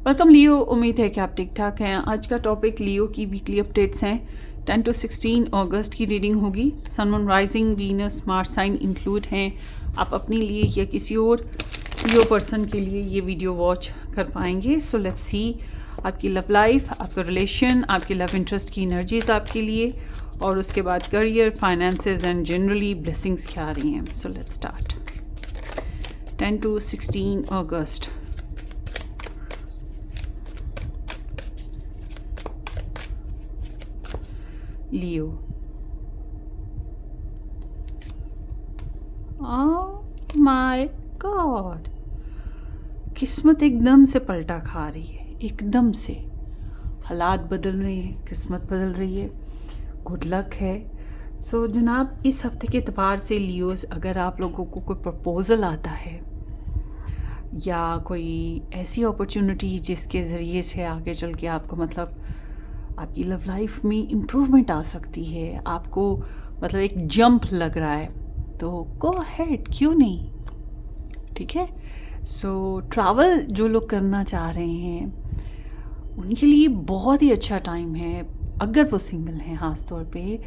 Welcome लियो, उम्मीद है कि आप ठीक ठाक हैं। आज का टॉपिक लियो की वीकली अपडेट्स हैं। 10 to 16 अगस्त की रीडिंग होगी। Sun, moon, rising, Venus, Mars sign include हैं। आप अपने लिए या किसी और लियो पर्सन के लिए ये वीडियो वॉच कर पाएंगे। सो लेट्स सी आपकी लव लाइफ, आपका रिलेशन, आपके लव इंटरेस्ट की एनर्जीज आपके लिए, और उसके बाद career, finances and generally blessings क्या आ रही हैं। So let's start. 10 to 16 August. Leo, oh my God, किस्मत एकदम से पलटा खा रही है। एकदम से हालात बदल रहे हैं, किस्मत बदल रही है, गुड लक है। सो जनाब, इस हफ्ते के एतबार से लियोस, अगर आप लोगों को कोई प्रपोज़ल आता है या कोई ऐसी अपॉर्चुनिटी जिसके ज़रिए से आगे चल के आपको मतलब आपकी लव लाइफ में इम्प्रूवमेंट आ सकती है, आपको मतलब एक जंप लग रहा है, तो गो अहेड, क्यों नहीं। ठीक है। सो ट्रैवल जो लोग करना चाह रहे हैं उनके लिए बहुत ही अच्छा टाइम है, अगर वो सिंगल हैं ख़ास तौर पे,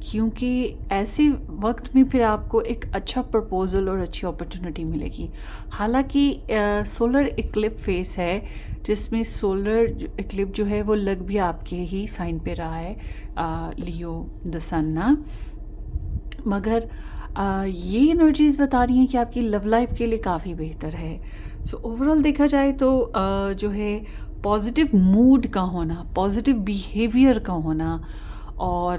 क्योंकि ऐसे वक्त में फिर आपको एक अच्छा प्रपोज़ल और अच्छी अपॉर्चुनिटी मिलेगी। हालांकि सोलर इक्लिप फेस है, जिसमें सोलर इक्लिप जो है वो लग भी आपके ही साइन पे रहा है, लियो द सन ना, मगर ये एनर्जीज़ बता रही हैं कि आपकी लव लाइफ के लिए काफ़ी बेहतर है। सो ओवरऑल देखा जाए तो जो है पॉजिटिव मूड का होना, पॉजिटिव बिहेवियर का होना, और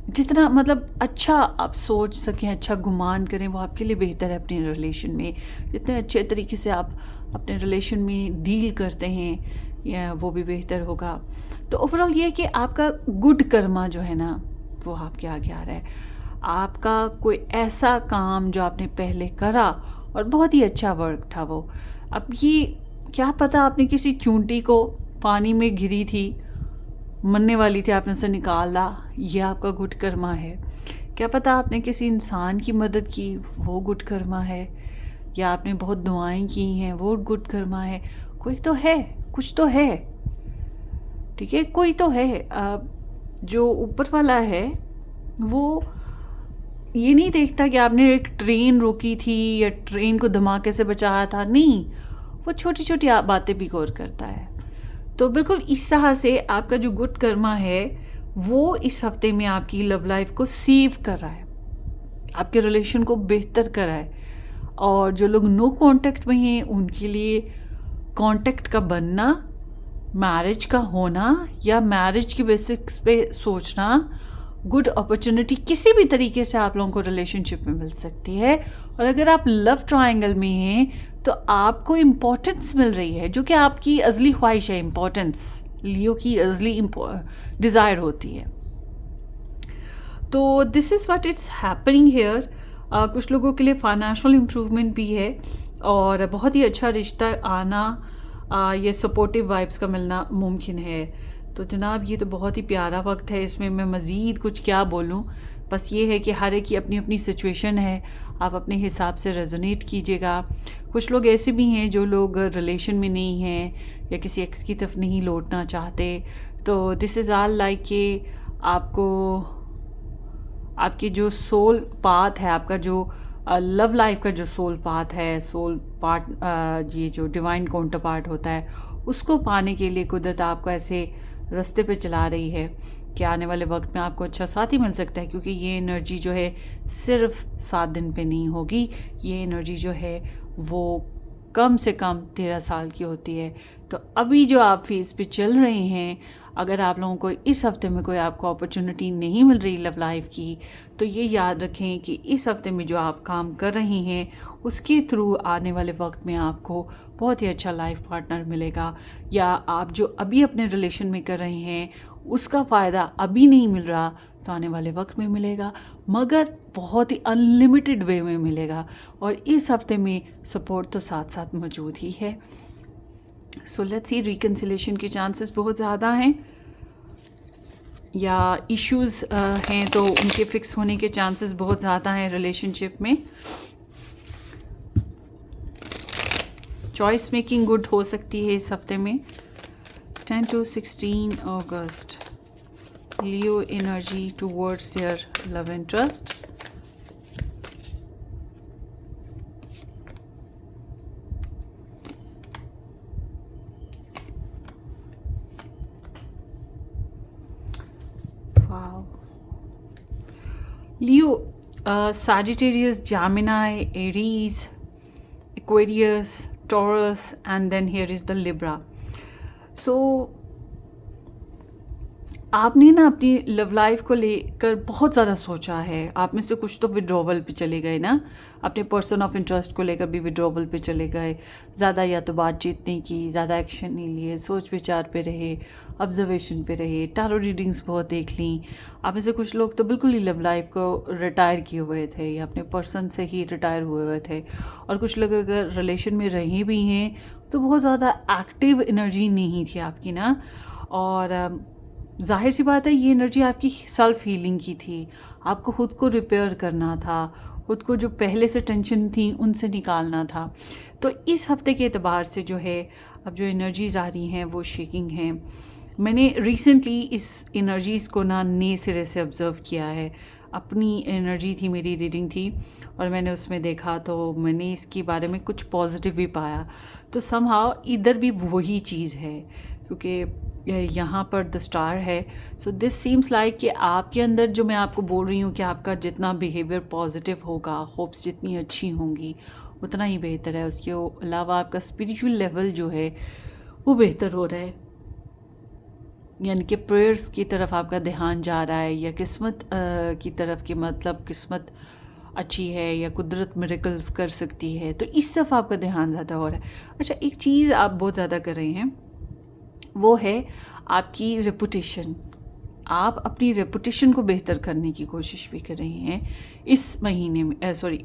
जितना मतलब अच्छा आप सोच सकें, अच्छा गुमान करें, वो आपके लिए बेहतर है अपने रिलेशन में। जितने अच्छे तरीके से आप अपने रिलेशन में डील करते हैं या वो भी बेहतर होगा। तो ओवरऑल ये है कि आपका गुड कर्मा जो है ना वो आपके आगे आ रहा है। आपका कोई ऐसा काम जो आपने पहले करा और बहुत ही अच्छा वर्क था वो, अब ये क्या पता आपने किसी चूंटी को पानी में गिरी थी, मरने वाली थी, आपने उसे निकाला, ये आपका गुड कर्मा है। क्या पता आपने किसी इंसान की मदद की, वो गुड कर्मा है। या आपने बहुत दुआएं की हैं, वो गुड कर्मा है। कोई तो है, कुछ तो है। ठीक है, कोई तो है। जो ऊपर वाला है वो ये नहीं देखता कि आपने एक ट्रेन रोकी थी या ट्रेन को धमाके से बचाया था, नहीं, वो छोटी छोटी बातें भी गौर करता है। तो बिल्कुल इस तरह से आपका जो गुड कर्मा है वो इस हफ्ते में आपकी लव लाइफ को सेव कर रहा है, आपके रिलेशन को बेहतर कर रहा है। और जो लोग नो कांटेक्ट में हैं उनके लिए कांटेक्ट का बनना, मैरिज का होना या मैरिज की बेसिक्स पे सोचना, गुड अपॉर्चुनिटी किसी भी तरीके से आप लोगों को रिलेशनशिप में मिल सकती है। और अगर आप लव ट्रायंगल में हैं तो आपको इम्पोर्टेंस मिल रही है, जो कि आपकी अज़ली ख्वाहिश है। इम्पोर्टेंस लियो की अज़ली डिज़ायर होती है। तो this is what it's happening here. कुछ लोगों के लिए फाइनेंशियल इम्प्रूवमेंट भी है और बहुत ही अच्छा रिश्ता आना, ये सपोर्टिव वाइब्स का मिलना मुमकिन है। तो जनाब, ये तो बहुत ही प्यारा वक्त है, इसमें मैं मज़ीद कुछ क्या बोलूँ। बस ये है कि हर एक की अपनी अपनी सिचुएशन है, आप अपने हिसाब से रेजोनेट कीजिएगा। कुछ लोग ऐसे भी हैं जो लोग रिलेशन में नहीं हैं या किसी एक्स की तरफ नहीं लौटना चाहते, तो दिस इज़ ऑल लाइक कि आपको आपकी जो सोल पाथ है, आपका जो लव लाइफ का जो सोल पाथ है, सोल पार्ट, ये जो डिवाइन काउंटर पार्ट होता है, उसको पाने के लिए कुदरत आपको ऐसे रास्ते पे चला रही है कि आने वाले वक्त में आपको अच्छा साथी मिल सकता है। क्योंकि ये एनर्जी जो है सिर्फ 7 दिन पे नहीं होगी, ये एनर्जी जो है वो कम से कम 13 साल की होती है। तो अभी जो आप फेज पे चल रहे हैं, अगर आप लोगों को इस हफ्ते में कोई आपको अपॉर्चुनिटी नहीं मिल रही लव लाइफ की, तो ये याद रखें कि इस हफ्ते में जो आप काम कर रहे हैं उसके थ्रू आने वाले वक्त में आपको बहुत ही अच्छा लाइफ पार्टनर मिलेगा। या आप जो अभी अपने रिलेशन में कर रहे हैं उसका फ़ायदा अभी नहीं मिल रहा तो आने वाले वक्त में मिलेगा, मगर बहुत ही अनलिमिटेड वे में मिलेगा। और इस हफ्ते में सपोर्ट तो साथ साथ मौजूद ही है। सो लेट्स सी, रिकन्सिलेशन के चांसेस बहुत ज़्यादा हैं, या इश्यूज़ हैं तो उनके फिक्स होने के चांसेस बहुत ज़्यादा हैं रिलेशनशिप में। चॉइस मेकिंग गुड हो सकती है इस हफ्ते में। 10 to 16 August, Leo energy towards their love and trust. Wow, Leo, Sagittarius, Gemini, Aries, Aquarius, Taurus, and then here is the Libra. So आपने ना अपनी लव लाइफ को लेकर बहुत ज़्यादा सोचा है। आप में से कुछ तो विड्रॉवल पे चले गए ना, अपने पर्सन ऑफ इंटरेस्ट को लेकर भी विड्रॉवल पे चले गए। ज़्यादा या तो बातचीत नहीं की, ज़्यादा एक्शन नहीं लिए, सोच विचार पे रहे, ऑब्जर्वेशन पे रहे, टारो रीडिंग्स बहुत देख ली। आप में से कुछ लोग तो बिल्कुल ही लव लाइफ को रिटायर किए हुए थे या अपने पर्सन से ही रिटायर हुए थे। और कुछ लोग अगर रिलेशन में रहे भी हैं तो बहुत ज़्यादा एक्टिव एनर्जी नहीं थी आपकी ना। और जाहिर सी बात है ये एनर्जी आपकी सेल्फ हीलिंग की थी। आपको खुद को रिपेयर करना था, खुद को जो पहले से टेंशन थी उनसे निकालना था। तो इस हफ्ते के एतबार से जो है अब जो एनर्जीज़ आ रही हैं वो शेकिंग हैं। मैंने रिसेंटली इस एनर्जीज़ को ना नए सिरे से ऑब्ज़र्व किया है। अपनी एनर्जी थी, मेरी रीडिंग थी और मैंने उसमें देखा तो मैंने इसके बारे में कुछ पॉजिटिव भी पाया। तो समहाउ इधर भी वही चीज़ है, क्योंकि यहाँ पर द स्टार है। सो दिस सीम्स लाइक कि आपके अंदर जो मैं आपको बोल रही हूँ कि आपका जितना बिहेवियर पॉजिटिव होगा, होप्स जितनी अच्छी होंगी उतना ही बेहतर है। उसके अलावा आपका स्पिरिचुअल लेवल जो है वो बेहतर हो रहा है, यानी कि प्रेयर्स की तरफ आपका ध्यान जा रहा है या किस्मत की तरफ, कि मतलब किस्मत अच्छी है या कुदरत मिरेकल्स कर सकती है, तो इस तरफ आपका ध्यान ज़्यादा हो रहा है। अच्छा, एक चीज़ आप बहुत ज़्यादा कर रहे हैं वो है आपकी रेपुटेशन। आप अपनी रेपुटेशन को बेहतर करने की कोशिश भी कर रहे हैं इस महीने में,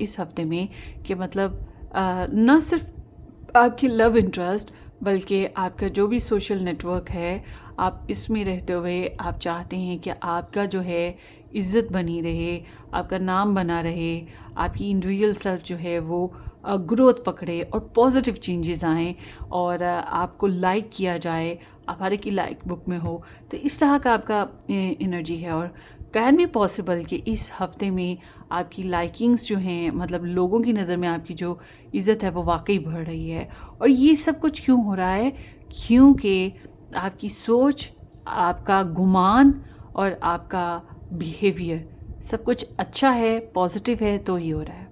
इस हफ्ते में, कि मतलब न सिर्फ आपकी लव इंटरेस्ट बल्कि आपका जो भी सोशल नेटवर्क है, आप इसमें रहते हुए आप चाहते हैं कि आपका जो है इज़्ज़त बनी रहे, आपका नाम बना रहे, आपकी इंडिविजुअल सेल्फ जो है वो ग्रोथ पकड़े और पॉजिटिव चेंजेस आएँ और आपको लाइक किया जाए, आप हर एक की लाइक बुक में हो। तो इस तरह का आपका एनर्जी है। और कैन बी पॉसिबल कि इस हफ्ते में आपकी लाइकिंग्स जो हैं, मतलब लोगों की नज़र में आपकी जो इज़्ज़त है वो वाकई बढ़ रही है। और ये सब कुछ क्यों हो रहा है? क्योंकि आपकी सोच, आपका गुमान और आपका बिहेवियर सब कुछ अच्छा है, पॉजिटिव है, तो ही हो रहा है।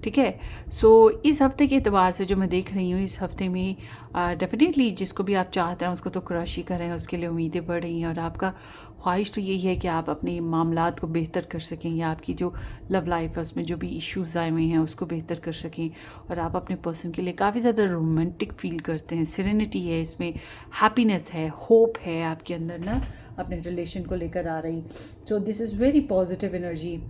ठीक है। सो इस हफ्ते के एतबार से जो मैं देख रही हूँ, इस हफ्ते में डेफिनेटली जिसको भी आप चाहते हैं उसको तो क्रश ही करें, उसके लिए उम्मीदें बढ़ रही हैं। और आपका ख्वाहिश तो यही है कि आप अपने मामलात को बेहतर कर सकें या आपकी जो लव लाइफ है उसमें जो भी इश्यूज़ आए हुए हैं उसको बेहतर कर सकें। और आप अपने पर्सन के लिए काफ़ी ज़्यादा रोमांटिक फील करते हैं, सिरेनिटी है इसमें, हैप्पीनेस है, होप है आपके अंदर ना अपने रिलेशन को लेकर आ रही। So this is very positive energy.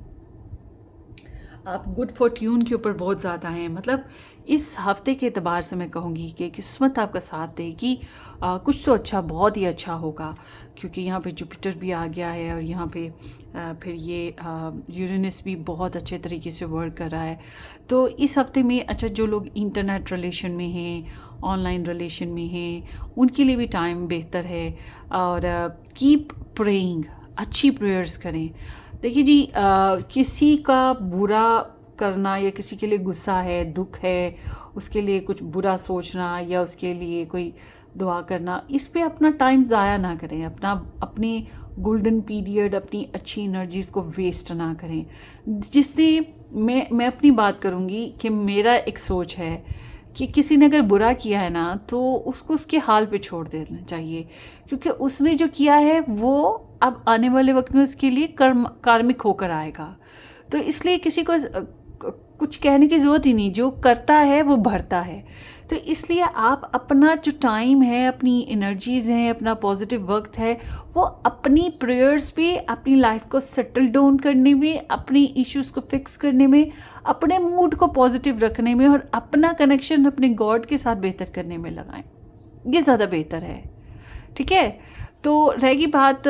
आप गुड फॉर्ट्यून के ऊपर बहुत ज़्यादा हैं। मतलब इस हफ्ते के एतबार से मैं कहूँगी कि किस्मत आपका साथ देगी, कुछ तो अच्छा, बहुत ही अच्छा होगा, क्योंकि यहाँ पे जुपिटर भी आ गया है और यहाँ पे फिर ये यूरेनस भी बहुत अच्छे तरीके से वर्क कर रहा है। तो इस हफ्ते में अच्छा, जो लोग इंटरनेट रिलेशन में हैं, ऑनलाइन रिलेशन में हैं, उनके लिए भी टाइम बेहतर है। और कीप प्रेइंग, अच्छी प्रेयर्स करें। देखिए जी, किसी का बुरा करना या किसी के लिए गुस्सा है, दुख है, उसके लिए कुछ बुरा सोचना या उसके लिए कोई दुआ करना, इस पे अपना टाइम ज़ाया ना करें, अपनी गोल्डन पीरियड, अपनी अच्छी एनर्जीज़ को वेस्ट ना करें। जिससे मैं अपनी बात करूँगी कि मेरा एक सोच है कि किसी ने अगर बुरा किया है ना तो उसको उसके हाल पे छोड़ देना चाहिए, क्योंकि उसने जो किया है वो अब आने वाले वक्त में उसके लिए कार्मिक होकर आएगा। तो इसलिए किसी को कुछ कहने की ज़रूरत ही नहीं, जो करता है वो भरता है। तो इसलिए आप अपना जो टाइम है, अपनी एनर्जीज़ हैं, अपना पॉजिटिव वक्त है, वो अपनी प्रेयर्स पे, अपनी लाइफ को सेटल डाउन करने में, अपनी इश्यूज़ को फिक्स करने में, अपने मूड को पॉजिटिव रखने में और अपना कनेक्शन अपने गॉड के साथ बेहतर करने में लगाएं। ये ज़्यादा बेहतर है। ठीक है। तो रहेगी बात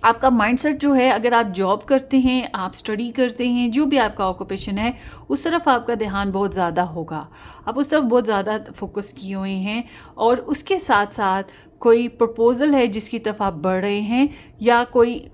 आपका माइंडसेट जो है, अगर आप जॉब करते हैं, आप स्टडी करते हैं, जो भी आपका ऑक्यूपेशन है, उस तरफ आपका ध्यान बहुत ज़्यादा होगा, आप उस तरफ बहुत ज़्यादा फोकस किए हुए हैं। और उसके साथ साथ कोई प्रपोजल है जिसकी तरफ आप बढ़ रहे हैं, या कोई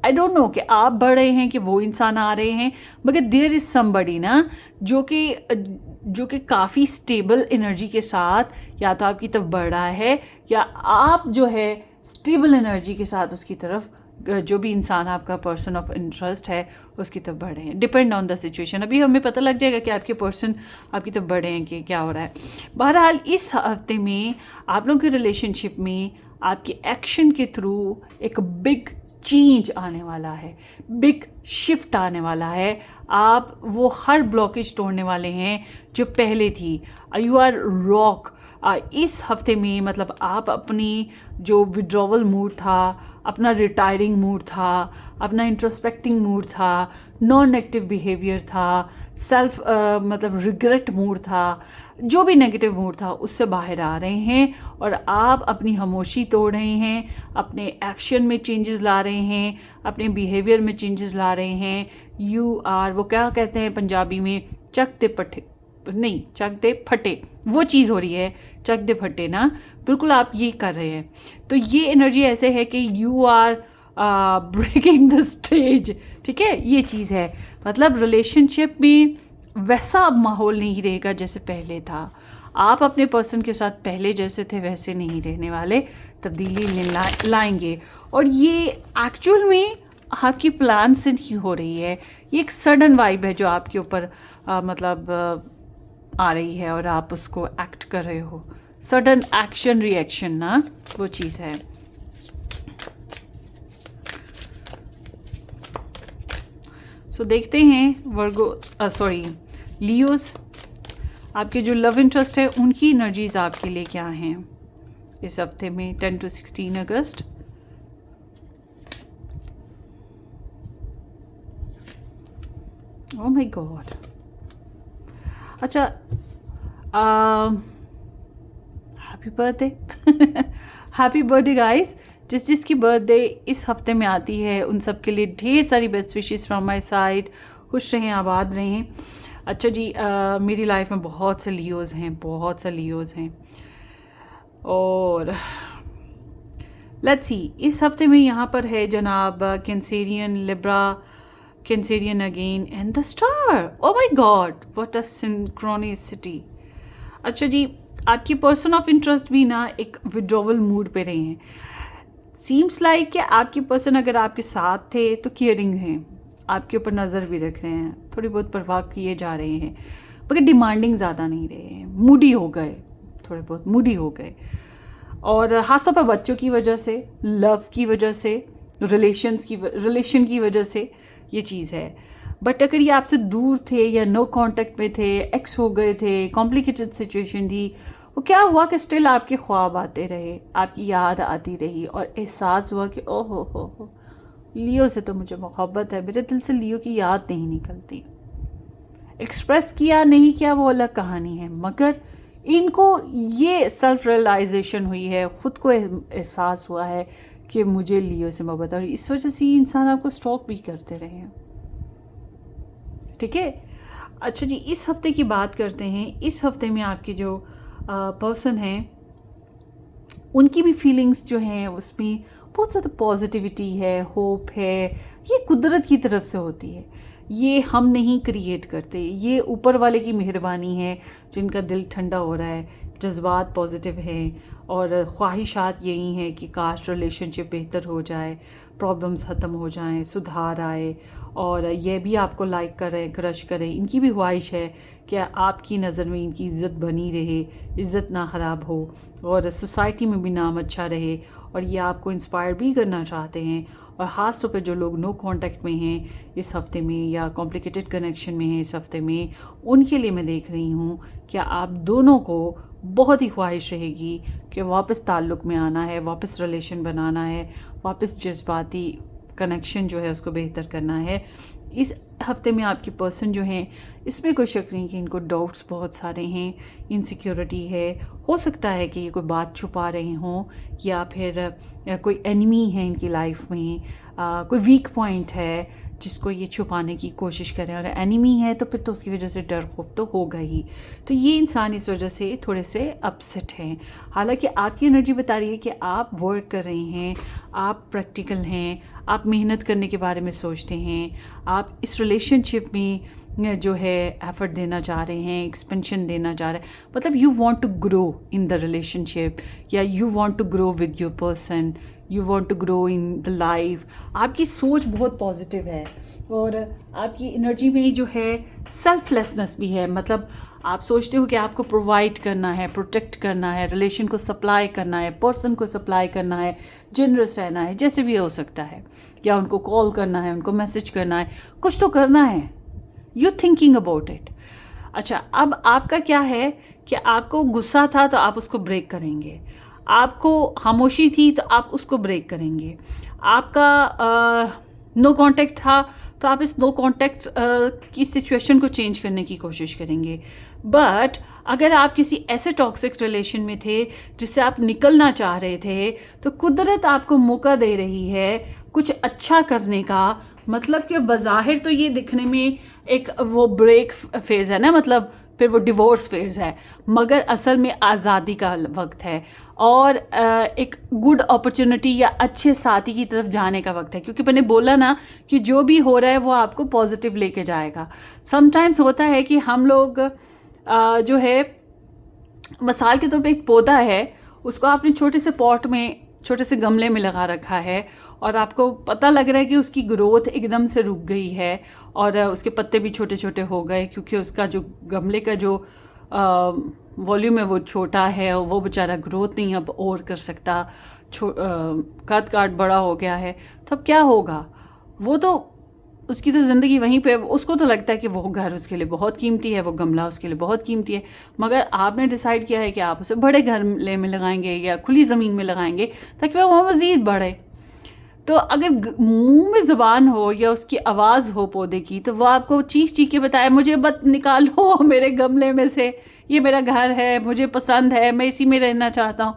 आई डोंट नो कि आप बढ़ रहे हैं कि वो इंसान आ रहे हैं, मगर देयर इज़ समबडी ना जो कि काफ़ी स्टेबल एनर्जी के साथ या तो आपकी तरफ बढ़ रहा है, या आप जो है स्टेबल एनर्जी के साथ उसकी तरफ, जो भी इंसान आपका पर्सन ऑफ इंटरेस्ट है उसकी तरफ बढ़ रहे हैं। डिपेंड ऑन द सिचुएशन, अभी हमें पता लग जाएगा कि आपके पर्सन आपकी तरफ बढ़े हैं कि क्या हो रहा है। बहरहाल इस हफ्ते में आप लोगों के रिलेशनशिप में आपके एक्शन के थ्रू एक बिग चेंज आने वाला है, बिग शिफ्ट आने वाला है। आप वो हर ब्लॉकेज तोड़ने वाले हैं जो पहले थी। You are rock. इस हफ्ते में मतलब आप अपनी जो विड्रॉवल मूड था, अपना रिटायरिंग मूड था, अपना इंट्रोस्पेक्टिंग मूड था, नॉन नेगेटिव बिहेवियर था, सेल्फ मतलब रिग्रेट मूड था, जो भी नेगेटिव मूड था उससे बाहर आ रहे हैं और आप अपनी खामोशी तोड़ रहे हैं, अपने एक्शन में चेंजेस ला रहे हैं, अपने बिहेवियर में चेंजेस ला रहे हैं। यू आर, वो क्या कहते हैं पंजाबी में, चक दे पट्टे, नहीं चक दे फटे, वो चीज़ हो रही है, चक दे फटे ना, बिल्कुल आप ये कर रहे हैं। तो ये एनर्जी ऐसे है कि you are breaking the stage, ठीक है, ये चीज़ है। मतलब रिलेशनशिप में वैसा अब माहौल नहीं रहेगा जैसे पहले था। आप अपने पर्सन के साथ पहले जैसे थे वैसे नहीं रहने वाले, तब्दीली लाएंगे। और ये एक्चुअल में आपकी प्लान से नहीं हो रही है, ये एक सडन वाइब है जो आपके ऊपर आ रही है और आप उसको एक्ट कर रहे हो। सडन एक्शन रिएक्शन ना, वो चीज़ है। सो देखते हैं वर्गो सॉरी लियोज, आपके जो लव इंटरेस्ट है उनकी एनर्जीज आपके लिए क्या हैं इस हफ्ते में 10 to 16 अगस्त। Oh my god. अच्छा, happy birthday happy birthday guys. जिसकी बर्थडे इस हफ्ते में आती है उन सब के लिए ढेर सारी best wishes from my side. खुश रहें, आबाद रहें। अच्छा जी, मेरी लाइफ में बहुत से लियोज़ हैं, और लेट्स सी इस हफ्ते में यहाँ पर है जनाब Cancerian, Libra, Cancerian again and the star. Oh my God, what a synchronicity. अच्छा जी, आपकी पर्सन ऑफ इंटरेस्ट भी ना एक विड्रॉवल मूड पे रहे हैं। सीम्स लाइक कि आपकी पर्सन अगर आपके साथ थे तो केयरिंग हैं, आपके ऊपर नज़र भी रख रहे हैं, थोड़ी बहुत परवाह किए जा रहे हैं, मगर डिमांडिंग ज़्यादा नहीं रहे हैं, मूडी हो गए, थोड़े बहुत मूडी हो गए। और ख़ासतौर पर बच्चों की वजह से, लव की वजह से, रिलेशन की वजह से ये चीज़ है। बट अगर ये आपसे दूर थे या नो कांटेक्ट में थे, एक्स हो गए थे, कॉम्प्लिकेटेड सिचुएशन थी, वो क्या हुआ कि स्टिल आपके ख्वाब आते रहे, आपकी याद आती रही और एहसास हुआ कि ओह हो लियो से तो मुझे मोहब्बत है, मेरे दिल से लियो की याद नहीं निकलती। एक्सप्रेस किया नहीं किया वो अलग कहानी है, मगर इनको ये सेल्फ रियलाइजेशन हुई है, ख़ुद को एहसास हुआ है कि मुझे लियो से मोहब्बत है, और इस वजह से ये इंसान आपको स्टॉक भी करते रहे हैं। ठीक है। अच्छा जी, इस हफ्ते की बात करते हैं। इस हफ्ते में आपके जो पर्सन हैं उनकी भी फीलिंग्स जो हैं उसमें बहुत ज़्यादा पॉजिटिविटी है, होप है। ये कुदरत की तरफ से होती है, ये हम नहीं क्रिएट करते, ये ऊपर वाले की मेहरबानी है जो इनका दिल ठंडा हो रहा है, जज्बात पॉजिटिव हैं और ख्वाहिशात यही हैं कि काश रिलेशनशिप बेहतर हो जाए, प्रॉब्लम्स ख़त्म हो जाएं, सुधार आए, और ये भी आपको लाइक करें, क्रश करें। इनकी भी ख्वाहिश है कि आपकी नज़र में इनकी इज़्ज़त बनी रहे, इज़्ज़त ना ख़राब हो और सोसाइटी में भी नाम अच्छा रहे, और ये आपको इंस्पायर भी करना चाहते हैं। और ख़ास तौर पे जो लोग नो कांटेक्ट में हैं इस हफ़्ते में या कॉम्प्लिकेटेड कनेक्शन में हैं इस हफ़्ते में, उनके लिए मैं देख रही हूँ कि आप दोनों को बहुत ही ख्वाहिश रहेगी कि वापस ताल्लुक़ में आना है, वापस रिलेशन बनाना है, वापस जज्बाती कनेक्शन जो है उसको बेहतर करना है। इस हफ्ते में आपके पर्सन जो हैं, इसमें कोई शक नहीं कि इनको डाउट्स बहुत सारे हैं, इनसिक्योरिटी है, हो सकता है कि ये कोई बात छुपा रहे हों, या फिर कोई एनिमी है इनकी लाइफ में, कोई वीक पॉइंट है जिसको ये छुपाने की कोशिश करें, और एनिमी है तो फिर तो उसकी वजह से डर खौफ तो होगा ही। तो ये इंसान इस वजह से थोड़े से अपसेट हैं। हालांकि आपकी एनर्जी बता रही है कि आप वर्क कर रहे हैं, आप प्रैक्टिकल हैं, आप मेहनत करने के बारे में सोचते हैं, आप इस रिलेशनशिप में जो है एफर्ट देना चाह रहे हैं, एक्सपेंशन देना चाह रहे हैं, मतलब you want to grow in the relationship, या you want to grow with your person, you want to grow in the life. आपकी सोच बहुत पॉजिटिव है, और आपकी एनर्जी में जो है सेल्फलेसनेस भी है। मतलब आप सोचते हो कि आपको प्रोवाइड करना है, प्रोटेक्ट करना है, रिलेशन को सप्लाई करना है, पर्सन को सप्लाई करना है, जनरस रहना है, जैसे भी हो सकता है, या उनको कॉल करना है, उनको मैसेज करना है, कुछ तो करना है। You thinking about it. अच्छा, अब आपका क्या है कि आपको गुस्सा था तो आप उसको ब्रेक करेंगे, आपको खामोशी थी तो आप उसको ब्रेक करेंगे, आपका नो कांटेक्ट था तो आप इस नो कांटेक्ट की सिचुएशन को चेंज करने की कोशिश करेंगे। बट अगर आप किसी ऐसे टॉक्सिक रिलेशन में थे जिससे आप निकलना चाह रहे थे, तो कुदरत आपको मौका दे रही है कुछ अच्छा करने का। मतलब कि बज़ाहिर तो ये दिखने में एक वो ब्रेक फेज़ है ना, मतलब फिर वो डिवोर्स फेज़ है, मगर असल में आज़ादी का वक्त है, और एक गुड अपॉर्चुनिटी या अच्छे साथी की तरफ जाने का वक्त है। क्योंकि मैंने बोला ना कि जो भी हो रहा है वो आपको पॉजिटिव लेके जाएगा। समटाइम्स होता है कि हम लोग जो है, मिसाल के तौर पे एक पौधा है, उसको आपने छोटे से पॉट में, छोटे से गमले में लगा रखा है, और आपको पता लग रहा है कि उसकी ग्रोथ एकदम से रुक गई है, और उसके पत्ते भी छोटे छोटे हो गए, क्योंकि उसका जो गमले का जो वॉल्यूम है वो छोटा है, और वो बेचारा ग्रोथ नहीं अब और कर सकता, कद काट बड़ा हो गया है। तो अब क्या होगा? वो तो उसकी तो ज़िंदगी वहीं पे, उसको तो लगता है कि वो घर उसके लिए बहुत कीमती है, वो गमला उसके लिए बहुत कीमती है, मगर आपने डिसाइड किया है कि आप उसे बड़े गमले में लगाएंगे या खुली ज़मीन में लगाएंगे ताकि वो मज़ीद बढ़े। तो अगर मुंह में ज़बान हो या उसकी आवाज़ हो पौधे की, तो वो आपको चीख चीख के बताए, मुझे मत निकालो मेरे गमले में से, ये मेरा घर है, मुझे पसंद है, मैं इसी में रहना चाहता हूँ।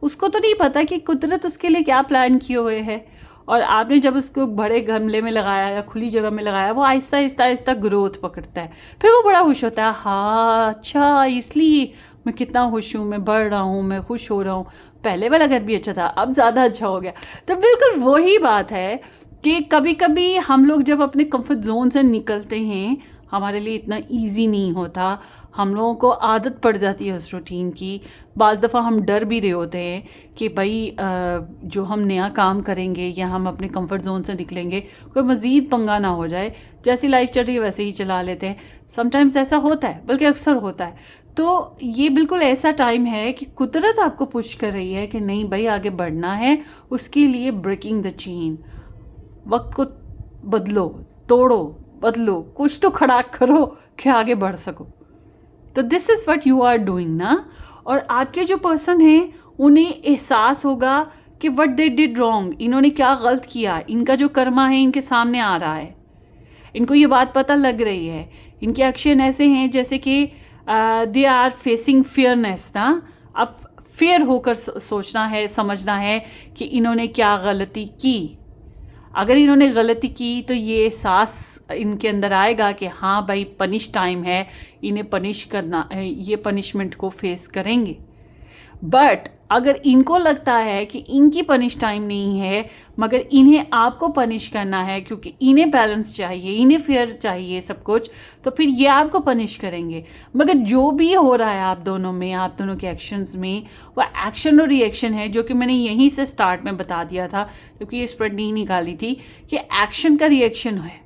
उसको तो नहीं पता कि कुदरत उसके लिए क्या प्लान किए हुए है, और आपने जब उसको बड़े गमले में लगाया या खुली जगह में लगाया, वो आहिस्ता आहिस्ता आहिस्ता ग्रोथ पकड़ता है, फिर वो बड़ा खुश होता है। हाँ अच्छा, इसलिए मैं कितना खुश हूँ, मैं बढ़ रहा हूँ, मैं खुश हो रहा हूँ, पहले वाला घर भी अच्छा था, अब ज़्यादा अच्छा हो गया। तो बिल्कुल वही बात है कि कभी कभी हम लोग जब अपने कंफर्ट जोन से निकलते हैं, हमारे लिए इतना इजी नहीं होता, हम लोगों को आदत पड़ जाती है उस रूटीन की। बाज़ दफ़ा हम डर भी रहे होते हैं कि भाई जो हम नया काम करेंगे या हम अपने कंफर्ट जोन से निकलेंगे, कोई मज़ीद पंगा ना हो जाए, जैसी लाइफ चल रही है वैसे ही चला लेते हैं। समटाइम्स ऐसा होता है, बल्कि अक्सर होता है। तो ये बिल्कुल ऐसा टाइम है कि कुदरत आपको पुश कर रही है कि नहीं भाई, आगे बढ़ना है, उसके लिए ब्रेकिंग द चेन, वक्त को बदलो, तोड़ो, बदलो, कुछ तो खड़ा करो कि आगे बढ़ सको। तो this is what you are doing ना। और आपके जो पर्सन हैं उन्हें एहसास होगा कि व्हाट दे डिड रॉन्ग, इन्होंने क्या गलत किया, इनका जो कर्मा है इनके सामने आ रहा है, इनको ये बात पता लग रही है। इनके एक्शन ऐसे हैं जैसे कि दे आर फेसिंग फियरनेस ना। अब फेयर होकर सोचना है, समझना है कि इन्होंने क्या गलती की। अगर इन्होंने गलती की तो ये एहसास इनके अंदर आएगा कि हाँ भाई, पनिश टाइम है, इन्हें पनिश करना है, ये पनिशमेंट को फेस करेंगे। बट अगर इनको लगता है कि इनकी पनिश टाइम नहीं है, मगर इन्हें आपको पनिश करना है क्योंकि इन्हें बैलेंस चाहिए, इन्हें फेयर चाहिए सब कुछ, तो फिर ये आपको पनिश करेंगे। मगर जो भी हो रहा है आप दोनों में, आप दोनों के एक्शंस में, वो एक्शन और रिएक्शन है, जो कि मैंने यहीं से स्टार्ट में बता दिया था, क्योंकि ये स्प्रेड नहीं निकाली थी कि एक्शन का रिएक्शन है।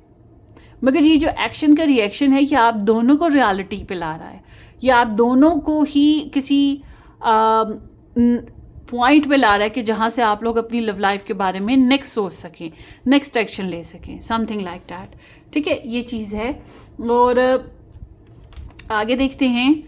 मगर ये जो एक्शन का रिएक्शन है, ये आप दोनों को रियलिटी पे ला रहा है, ये आप दोनों को ही किसी पॉइंट पे ला रहा है कि जहाँ से आप लोग अपनी लव लाइफ के बारे में नेक्स्ट सोच सकें, नेक्स्ट एक्शन ले सकें, समथिंग लाइक दैट। ठीक है, ये चीज़ है। और आगे देखते हैं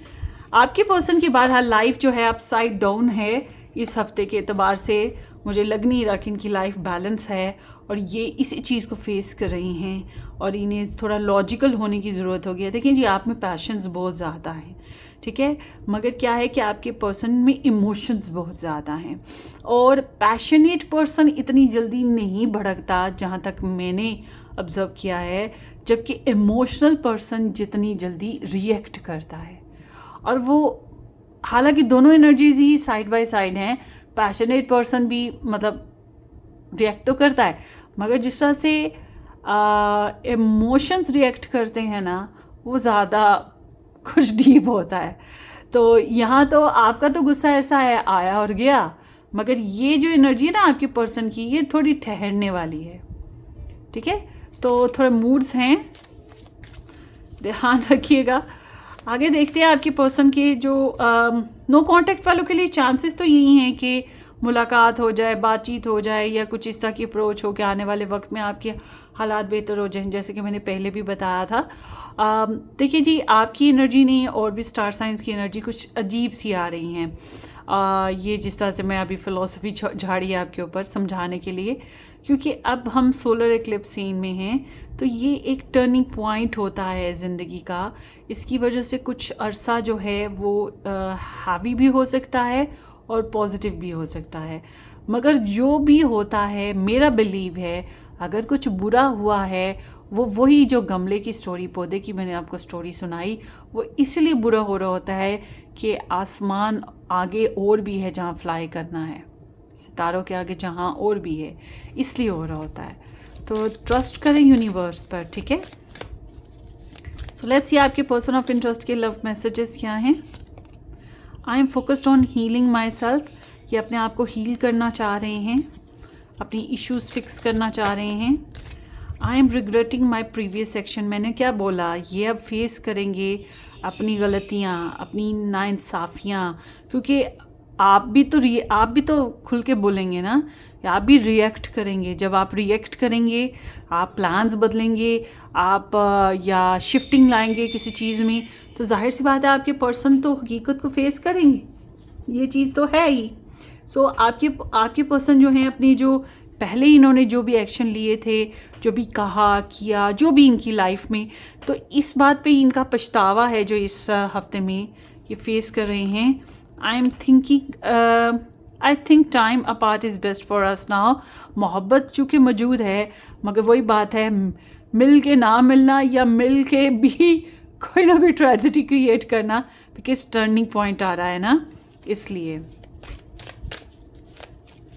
आपके पर्सन की बात। हाँ, लाइफ जो है अपसाइड डाउन है इस हफ्ते के एतबार से। मुझे लग नहीं रहा कि इनकी लाइफ बैलेंस है और ये इसी चीज़ को फेस कर रही हैं और इन्हें थोड़ा लॉजिकल होने की ज़रूरत होगी। देखिए जी, आप में पैशंस बहुत ज़्यादा हैं, ठीक है, मगर क्या है कि आपके पर्सन में इमोशंस बहुत ज़्यादा हैं और पैशनेट पर्सन इतनी जल्दी नहीं भड़कता जहाँ तक मैंने ऑब्ज़र्व किया है, जबकि इमोशनल पर्सन जितनी जल्दी रिएक्ट करता है। और वो हालांकि दोनों energies he side by side हैं, पैशनेट पर्सन भी मतलब रिएक्ट तो करता है, मगर जिस तरह से इमोशंस रिएक्ट करते हैं ना, वो ज़्यादा कुछ डीप होता है। तो यहाँ तो आपका तो गुस्सा ऐसा है, आया और गया, मगर ये जो एनर्जी है ना आपके पर्सन की, ये थोड़ी ठहरने वाली है, ठीक है। तो थोड़े मूड्स हैं, ध्यान रखिएगा। आगे देखते हैं आपके पर्सन के जो नो कांटेक्ट वालों के लिए चांसेस तो यही हैं कि मुलाकात हो जाए, बातचीत हो जाए, या कुछ इस तरह की अप्रोच हो कि आने वाले वक्त में आपके हालात बेहतर हो जाएं, जैसे कि मैंने पहले भी बताया था। देखिए जी, आपकी एनर्जी नहीं और भी स्टार साइंस की एनर्जी कुछ अजीब सी आ रही हैं। ये जिस तरह से मैं अभी फ़िलॉसफी झाड़ी आपके ऊपर समझाने के लिए, क्योंकि अब हम सोलर एक्लिप्स सीन में हैं, तो ये एक टर्निंग पॉइंट होता है ज़िंदगी का। इसकी वजह से कुछ अरसा जो है वो हावी भी हो सकता है और पॉजिटिव भी हो सकता है, मगर जो भी होता है, मेरा बिलीव है अगर कुछ बुरा हुआ है, वो वही जो गमले की स्टोरी, पौधे की मैंने आपको स्टोरी सुनाई, वो इसलिए बुरा हो रहा होता है कि आसमान आगे और भी है जहाँ फ्लाई करना है, सितारों के आगे जहाँ और भी है, इसलिए हो रहा होता है। तो ट्रस्ट करें यूनिवर्स पर, ठीक है। सो लेट्स सी आपके पर्सन ऑफ इंटरेस्ट के लव मैसेजेस क्या हैं। I am focused on healing my self, ये अपने आप को हील करना चाह रहे हैं, अपनी इश्यूज फिक्स करना चाह रहे हैं। I am regretting my previous action, मैंने क्या बोला, ये अब फेस करेंगे अपनी गलतियाँ, अपनी नाइंसाफ़ियाँ, क्योंकि आप भी तो खुल के बोलेंगे ना, आप भी रिएक्ट करेंगे। जब आप रिएक्ट करेंगे, आप प्लान्स बदलेंगे, आप या शिफ्टिंग लाएंगे किसी चीज़ में, तो जाहिर सी बात है आपके पर्सन तो हकीकत को फेस करेंगे, ये चीज़ तो है ही। सो आपके पर्सन जो हैं, अपनी जो पहले इन्होंने जो भी एक्शन लिए थे, जो भी कहा किया, जो भी इनकी लाइफ में, तो इस बात पे इनका पछतावा है जो इस हफ्ते में ये फेस कर रहे हैं। I think time apart is best for us now. मोहब्बत चूँकि मौजूद है, मगर वही बात है, मिल के ना मिलना या मिल के भी कोई ना कोई ट्रेजेडी क्रिएट करना, बिकॉज टर्निंग पॉइंट आ रहा है ना, इसलिए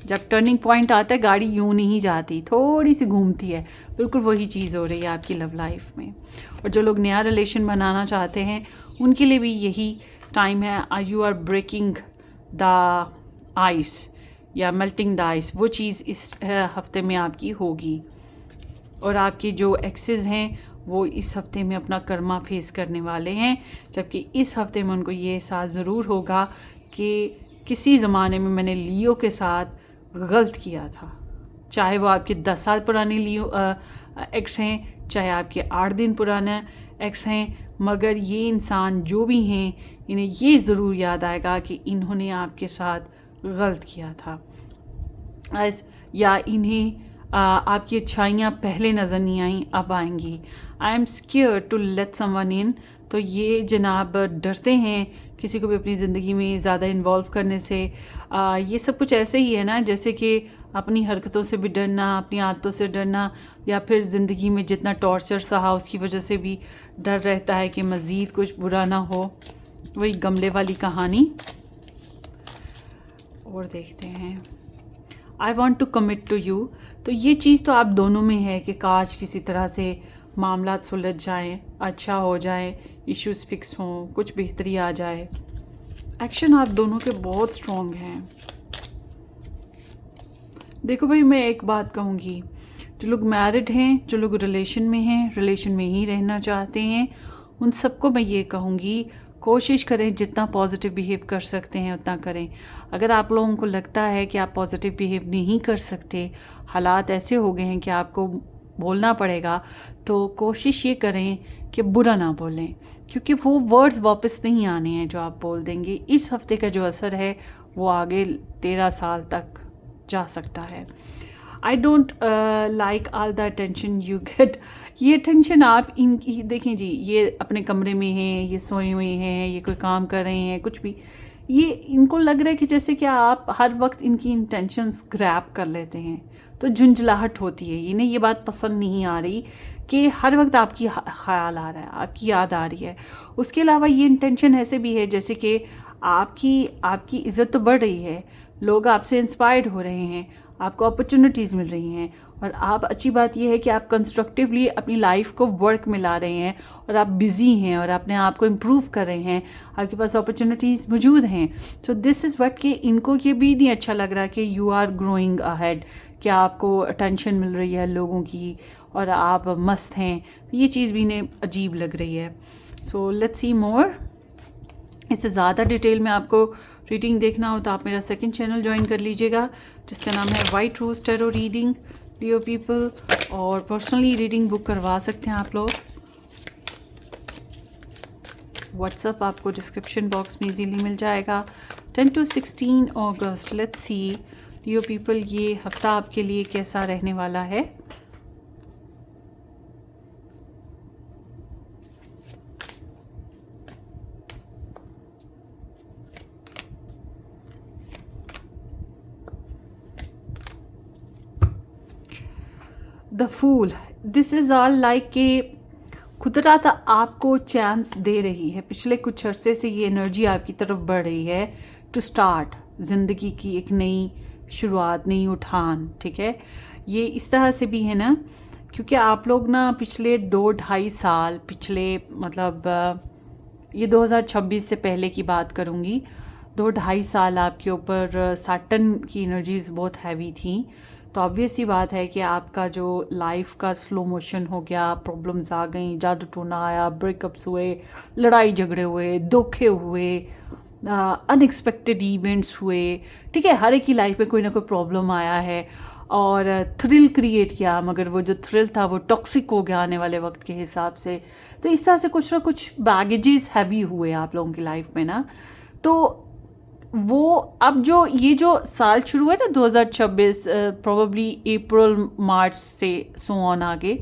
जब टर्निंग पॉइंट आता है गाड़ी यूं नहीं जाती, थोड़ी सी घूमती है। बिल्कुल वही चीज़ हो रही है आपकी लव लाइफ में। और जो लोग नया रिलेशन बनाना चाहते हैं उनके लिए भी यही टाइम है। You are breaking the ice या मेल्टिंग द आइस, वो चीज़ इस हफ्ते में आपकी होगी। और आपके जो एक्सेस हैं वो इस हफ्ते में अपना कर्मा फेस करने वाले हैं, जबकि इस हफ्ते में उनको ये एहसास ज़रूर होगा कि किसी ज़माने में मैंने लियो के साथ गलत किया था। चाहे वो आपके 10 साल पुराने लियो एक्स हैं, चाहे आपके 8 दिन पुराना एक्स हैं, मगर ये इंसान जो भी हैं, इन्हें ये ज़रूर याद आएगा कि इन्होंने आपके साथ गलत किया था, या इन्हें आपकी अच्छाइयाँ पहले नज़र नहीं आई, अब आएंगी। I am scared to let someone in, तो ये जनाब डरते हैं किसी को भी अपनी ज़िंदगी में ज़्यादा इन्वॉल्व करने से। ये सब कुछ ऐसे ही है ना, जैसे कि अपनी हरकतों से भी डरना, अपनी आदतों से डरना, या फिर ज़िंदगी में जितना टॉर्चर सहा उसकी वजह से भी डर रहता है कि मज़ीद कुछ बुरा ना हो। वही गमले वाली कहानी। और देखते हैं, I want to commit to you, तो ये चीज़ तो आप दोनों में है कि काश किसी तरह से मामला सुलझ जाएं, अच्छा हो जाए, इश्यूज फिक्स हों, कुछ बेहतरी आ जाए। एक्शन आप दोनों के बहुत स्ट्रॉन्ग हैं। देखो भाई, मैं एक बात कहूँगी, जो लोग मैरिड हैं, जो लोग रिलेशन में हैं, रिलेशन में ही रहना चाहते हैं, उन सबको मैं ये कहूँगी, कोशिश करें जितना पॉजिटिव बिहेव कर सकते हैं उतना करें। अगर आप लोगों को लगता है कि आप पॉजिटिव बिहेव नहीं कर सकते, हालात ऐसे हो गए हैं कि आपको बोलना पड़ेगा, तो कोशिश ये करें कि बुरा ना बोलें, क्योंकि वो वर्ड्स वापस नहीं आने हैं जो आप बोल देंगे। इस हफ्ते का जो असर है वो आगे 13 साल तक जा सकता है। I don't like all the attention you get. ये टेंशन आप इनकी देखें जी, ये अपने कमरे में हैं, ये सोए हुए हैं, ये कोई काम कर रहे हैं, कुछ भी, ये इनको लग रहा है कि जैसे कि आप हर वक्त इनकी इंटेंशंस ग्रैब कर लेते हैं, तो झुंझलाहट होती है। इन्हें ये बात पसंद नहीं आ रही कि हर वक्त आपकी ख्याल आ रहा है, आपकी याद आ रही है। उसके अलावा ये इंटेंशन ऐसे भी है जैसे कि आपकी आपकी इज़्ज़त तो बढ़ रही है, लोग आपसे इंस्पायर्ड हो रहे हैं, आपको अपॉर्चुनिटीज़ मिल रही हैं, और आप, अच्छी बात यह है कि आप कंस्ट्रक्टिवली अपनी लाइफ को वर्क में ला रहे हैं, और आप बिज़ी हैं और अपने आप को इम्प्रूव कर रहे हैं, आपके पास अपॉर्चुनिटीज़ मौजूद हैं। सो दिस इज़ व्हाट, कि इनको ये भी नहीं अच्छा लग रहा कि यू आर ग्रोइंग अहेड, कि आपको अटेंशन मिल रही है लोगों की और आप मस्त हैं। ये चीज़ भी इन्हें अजीब लग रही है। सो लेट्स सी मोर। इससे ज़्यादा डिटेल में आपको रीडिंग देखना हो तो आप मेरा सेकंड चैनल ज्वाइन कर लीजिएगा, जिसका नाम है white rose tarot reading, Leo people. और पर्सनली रीडिंग बुक करवा सकते हैं आप लोग। व्हाट्सअप आपको डिस्क्रिप्शन बॉक्स में इजीली मिल जाएगा। 10 to 16 अगस्त। लेट्स सी लियो पीपल, ये हफ्ता आपके लिए कैसा रहने वाला है। The fool, this is all like कि कुदरत आपको चांस दे रही है। पिछले कुछ अरसे से ये एनर्जी आपकी तरफ बढ़ रही है टू स्टार्ट ज़िंदगी की एक नई शुरुआत, नई उठान। ठीक है, ये इस तरह से भी है ना, क्योंकि आप लोग ना पिछले 2-2.5 साल, पिछले मतलब ये 2026 से पहले की बात करूँगी, 2-2.5 साल आपके ऊपर सैटर्न की एनर्जीज बहुत हैवी थी। तो ऑब्वियस सी बात है कि आपका जो लाइफ का स्लो मोशन हो गया, प्रॉब्लम्स आ गई, जादू टोना आया, ब्रेकअप्स हुए, लड़ाई झगड़े हुए, धोखे हुए, अनएक्सपेक्टेड इवेंट्स हुए। ठीक है, हर एक की लाइफ में कोई ना कोई प्रॉब्लम आया है और थ्रिल क्रिएट किया, मगर वो जो थ्रिल था वो टॉक्सिक हो गया आने वाले वक्त के हिसाब से। तो इस तरह से कुछ ना कुछ बैगेजेस हैवी हुए आप लोगों की लाइफ में ना। तो वो अब जो ये जो साल शुरू हुआ था 2026, प्रोबेबली अप्रैल मार्च से सो ऑन आगे,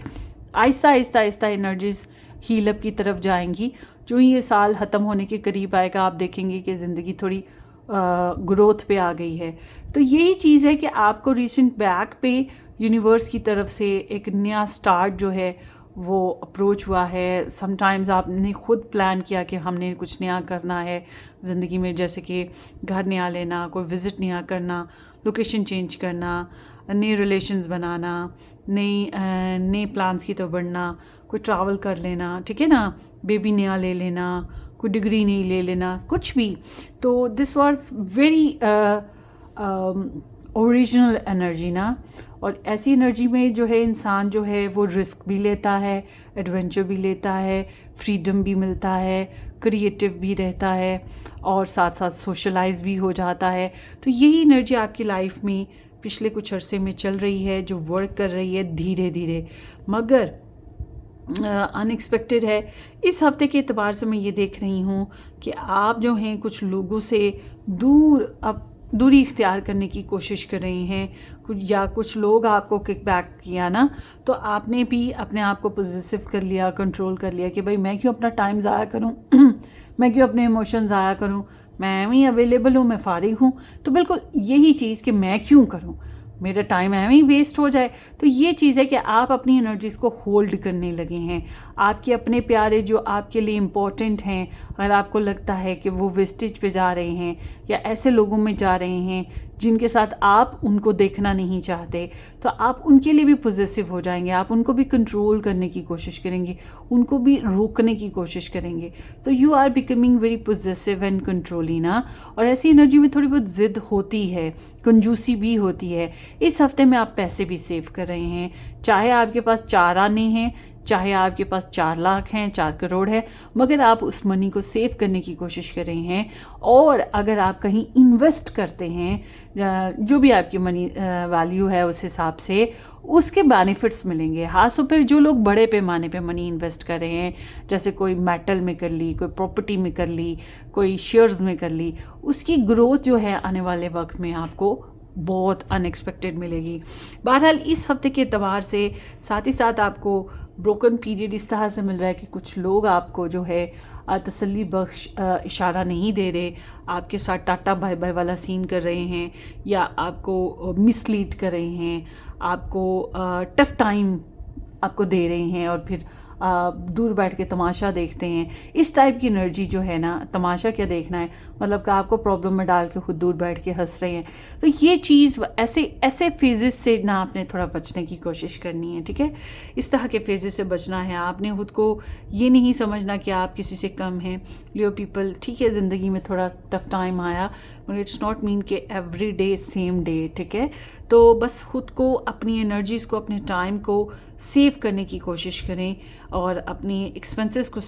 Aahista Aahista Aahista energies heal up की तरफ जाएंगी। जो ही ये साल ख़त्म होने के करीब आएगा, आप देखेंगे कि ज़िंदगी थोड़ी ग्रोथ पे आ गई है। तो यही चीज़ है कि आपको रिसेंट बैक पे यूनिवर्स की तरफ से एक नया स्टार्ट जो है वो अप्रोच हुआ है। समटाइम्स आपने खुद प्लान किया कि हमने कुछ नया करना है ज़िंदगी में, जैसे कि घर नया लेना, कोई विज़िट नया करना, लोकेशन चेंज करना, नए रिलेशंस बनाना, नए प्लान्स की तरफ बढ़ना, कोई ट्रैवल कर लेना, ठीक है ना, बेबी नया ले लेना, कोई डिग्री नहीं ले लेना, कुछ भी। तो this was very original energy ना। और ऐसी एनर्जी में जो है इंसान जो है वो रिस्क भी लेता है, एडवेंचर भी लेता है, फ्रीडम भी मिलता है, क्रिएटिव भी रहता है, और साथ साथ सोशलाइज भी हो जाता है। तो यही एनर्जी आपकी लाइफ में पिछले कुछ अरसे में चल रही है, जो वर्क कर रही है धीरे धीरे, मगर अनएक्सपेक्टेड है। इस हफ्ते के एतबार से मैं ये देख रही हूँ कि आप जो हैं कुछ लोगों से दूरी इख्तियार करने की कोशिश कर रहे हैं, या कुछ लोग आपको किकबैक किया ना, तो आपने भी अपने आप को पॉजिटिव कर लिया, कंट्रोल कर लिया कि भाई मैं क्यों अपना टाइम ज़ाया करूं मैं क्यों अपने इमोशन ज़ाया करूं, मैं ही अवेलेबल हूं, मैं फारिग हूं, तो बिल्कुल यही चीज़ कि मैं क्यों करूं, मेरा टाइम ऐਵੇਂ ही वेस्ट हो जाए। तो ये चीज़ है कि आप अपनी एनर्जीज़ को होल्ड करने लगे हैं। आपके अपने प्यारे जो आपके लिए इम्पोर्टेंट हैं, अगर आपको लगता है कि वो वेस्टेज पे जा रहे हैं या ऐसे लोगों में जा रहे हैं जिनके साथ आप उनको देखना नहीं चाहते, तो आप उनके लिए भी पॉजिटिव हो जाएंगे, आप उनको भी कंट्रोल करने की कोशिश करेंगे, उनको भी रोकने की कोशिश करेंगे। तो you are becoming very positive and controlling ना। और ऐसी एनर्जी में थोड़ी बहुत ज़िद होती है, कंजूसी भी होती है। इस हफ्ते में आप पैसे भी सेव कर रहे हैं, चाहे आपके पास 4 आने हैं, चाहे आपके पास 4 लाख हैं, 4 करोड़ है, मगर आप उस मनी को सेव करने की कोशिश कर रहे हैं। और अगर आप कहीं इन्वेस्ट करते हैं, जो भी आपकी मनी वैल्यू है उस हिसाब से उसके बेनिफिट्स मिलेंगे। खासतौर पे जो लोग बड़े पैमाने पे मनी इन्वेस्ट कर रहे हैं, जैसे कोई मेटल में कर ली, कोई प्रॉपर्टी में कर ली, कोई शेयर्स में कर ली, उसकी ग्रोथ जो है आने वाले वक्त में आपको बहुत अनएक्सपेक्टेड मिलेगी। बहरहाल इस हफ्ते के एतबार से साथ ही साथ आपको ब्रोकन पीरियड इस तरह से मिल रहा है कि कुछ लोग आपको जो है तसल्ली बख्श इशारा नहीं दे रहे, आपके साथ टाटा बाय बाय वाला सीन कर रहे हैं, या आपको मिसलीड कर रहे हैं, आपको टफ टाइम आपको दे रहे हैं, और फिर दूर बैठ के तमाशा देखते हैं। इस टाइप की एनर्जी जो है ना, तमाशा क्या देखना है, मतलब कि आपको प्रॉब्लम में डाल के खुद दूर बैठ के हंस रहे हैं। तो ये चीज़ ऐसे ऐसे फेजेस से ना आपने थोड़ा बचने की कोशिश करनी है, ठीक है। इस तरह के फेजेस से बचना है। आपने खुद को ये नहीं समझना कि आप किसी से कम हैं। लियो पीपल, ठीक है, ज़िंदगी में थोड़ा टफ टाइम आया, मगर इट्स नॉट मीन कि एवरी डे सेम डे, ठीक है। तो बस खुद को, अपनी एनर्जीज़ को, अपने टाइम को सेव करने की कोशिश करें, और अपनी एक्सपेंसेस को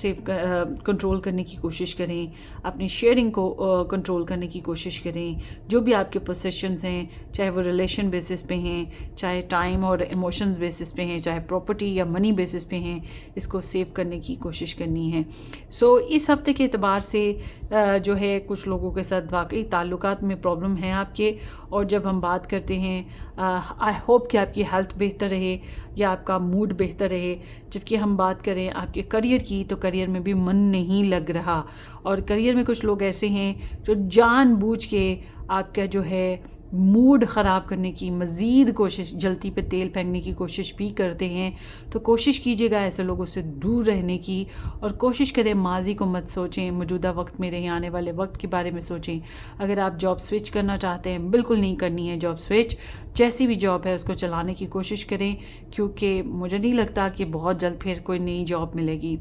कंट्रोल करने की कोशिश करें, अपनी शेयरिंग को कंट्रोल करने की कोशिश करें। जो भी आपके पोसेशंस हैं, चाहे वो रिलेशन बेसिस पे हैं, चाहे टाइम और इमोशंस बेसिस पे हैं, चाहे प्रॉपर्टी या मनी बेसिस पे हैं, इसको सेव करने की कोशिश करनी है। सो इस हफ्ते के एतबार से जो है कुछ लोगों के साथ वाकई ताल्लुकात में प्रॉब्लम है आपके। और जब हम बात करते हैं, आई होप कि आपकी हेल्थ बेहतर रहे या आपका मूड बेहतर रहे। जबकि हम बात करें आपके करियर की, तो करियर में भी मन नहीं लग रहा, और करियर में कुछ लोग ऐसे हैं जो जानबूझ के आपका जो है मूड ख़राब करने की मज़ीद कोशिश, जलती पे तेल फेंकने की कोशिश भी करते हैं। तो कोशिश कीजिएगा ऐसे लोगों से दूर रहने की, और कोशिश करें माजी को मत सोचें, मौजूदा वक्त में रहें, आने वाले वक्त के बारे में सोचें। अगर आप जॉब स्विच करना चाहते हैं, बिल्कुल नहीं करनी है जॉब स्विच। जैसी भी जॉब है उसको चलाने की कोशिश करें, क्योंकि मुझे नहीं लगता कि बहुत जल्द फिर कोई नई जॉब मिलेगी।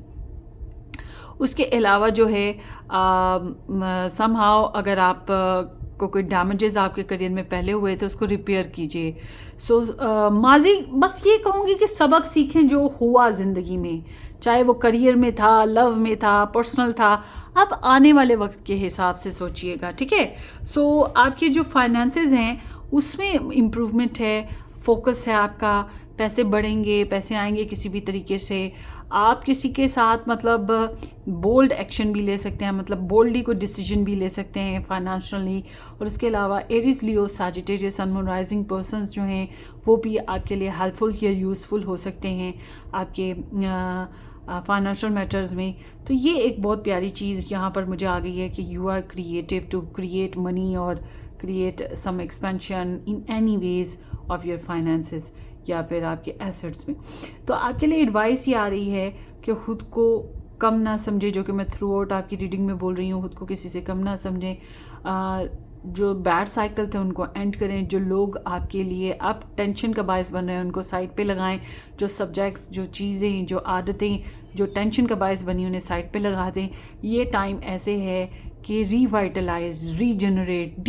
उसके अलावा जो है समहाउ अगर आप को कोई डैमेजेस आपके करियर में पहले हुए तो उसको रिपेयर कीजिए। सो माजी बस ये कहूँगी कि सबक सीखें जो हुआ ज़िंदगी में, चाहे वो करियर में था, लव में था, पर्सनल था। अब आने वाले वक्त के हिसाब से सोचिएगा, ठीक है। सो आपके जो फाइनेंसेस हैं उसमें इम्प्रूवमेंट है, फोकस है आपका, पैसे बढ़ेंगे, पैसे आएंगे किसी भी तरीके से। आप किसी के साथ मतलब बोल्ड एक्शन भी ले सकते हैं, मतलब बोल्डली कोई डिसीजन भी ले सकते हैं फाइनेंशियली। और इसके अलावा Aries, Leo, Sagittarius, sun moon rising persons जो हैं वो भी आपके लिए हेल्पफुल या यूज़फुल हो सकते हैं आपके फाइनेंशियल मैटर्स में। तो ये एक बहुत प्यारी चीज़ यहाँ पर मुझे आ गई है कि you are creative to create money और create some expansion in any ways of your finances या फिर आपके एसेट्स में। तो आपके लिए एडवाइस ये आ रही है कि खुद को कम ना समझे, जो कि मैं थ्रू आउट आपकी रीडिंग में बोल रही हूँ, खुद को किसी से कम ना समझें। जो बैड साइकिल थे उनको एंड करें। जो लोग आपके लिए अब टेंशन का बायस बन रहे हैं उनको साइड पे लगाएं। जो सब्जेक्ट्स, जो चीज़ें, जो आदतें जो टेंशन का बायस बनी उन्हें साइड पे लगा दें। ये टाइम ऐसे है कि revitalise, regenerate,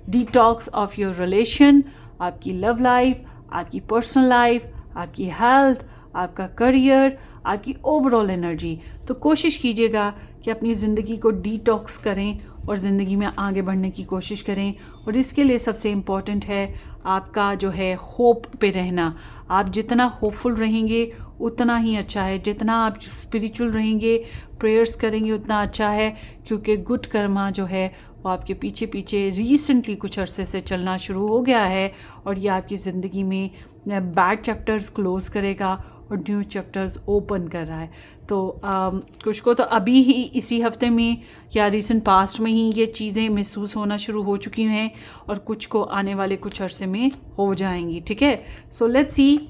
detox of your relation, आपकी लव लाइफ, आपकी पर्सनल लाइफ, आपकी हेल्थ, आपका करियर, आपकी ओवरऑल एनर्जी। तो कोशिश कीजिएगा कि अपनी ज़िंदगी को डिटॉक्स करें और ज़िंदगी में आगे बढ़ने की कोशिश करें। और इसके लिए सबसे इम्पॉर्टेंट है आपका जो है होप पे रहना। आप जितना होपफुल रहेंगे उतना ही अच्छा है, जितना आप स्पिरिचुअल रहेंगे, प्रेयर्स करेंगे उतना अच्छा है, क्योंकि गुड कर्मा जो है वो आपके पीछे पीछे रिसेंटली कुछ अरसे से चलना शुरू हो गया है, और ये आपकी ज़िंदगी में बैड चैप्टर्स क्लोज़ करेगा और न्यू चैप्टर्स ओपन कर रहा है। तो कुछ को तो अभी ही इसी हफ्ते में या रिसेंट पास्ट में ही ये चीज़ें महसूस होना शुरू हो चुकी हैं, और कुछ को आने वाले कुछ अरसे में हो जाएंगी, ठीक है। So let's see,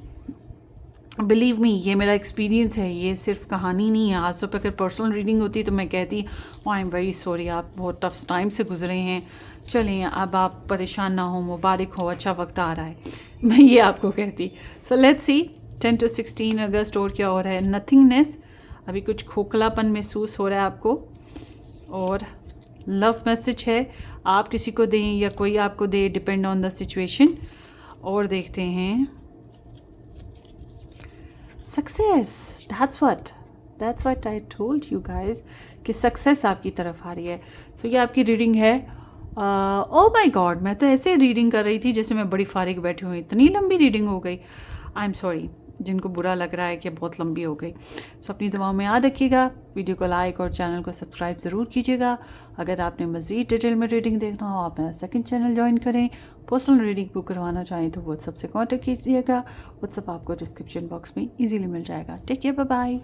believe me, ये मेरा एक्सपीरियंस है, ये सिर्फ कहानी नहीं है। आज सुबह अगर पर्सनल रीडिंग होती तो मैं कहती आई एम वेरी सॉरी, आप बहुत टफ टाइम से गुजरे हैं, चलें अब आप परेशान ना हो, मुबारक हो, अच्छा वक्त आ रहा है, मैं ये आपको कहती। सो लेट्स सी 10 to 16 अगस्त और क्या हो रहा है। नथिंगनेस, अभी कुछ खोखलापन महसूस हो रहा है आपको, और लव मैसेज है, आप किसी को दें या कोई आपको दे, डिपेंड ऑन द सिचुएशन। और देखते हैं success, that's what I told you guys कि सक्सेस आपकी तरफ आ रही है। सो ये आपकी रीडिंग है। ओह माय गॉड, मैं तो ऐसे रीडिंग कर रही थी जैसे मैं बड़ी फारिग बैठी हूँ, इतनी लंबी रीडिंग हो गई। आई एम सॉरी, जिनको बुरा लग रहा है कि बहुत लंबी हो गई। सो अपनी दुआओं में याद रखिएगा, वीडियो को लाइक और चैनल को सब्सक्राइब ज़रूर कीजिएगा। अगर आपने मज़ीद डिटेल में रीडिंग देखना हो आप मेरा सेकंड चैनल ज्वाइन करें। पर्सनल रीडिंग बुक करवाना चाहें तो व्हाट्सएप से कॉन्टेक्ट कीजिएगा। व्हाट्सएप आपको डिस्क्रिप्शन बॉक्स में ईजीली मिल जाएगा। Take care, bye bye.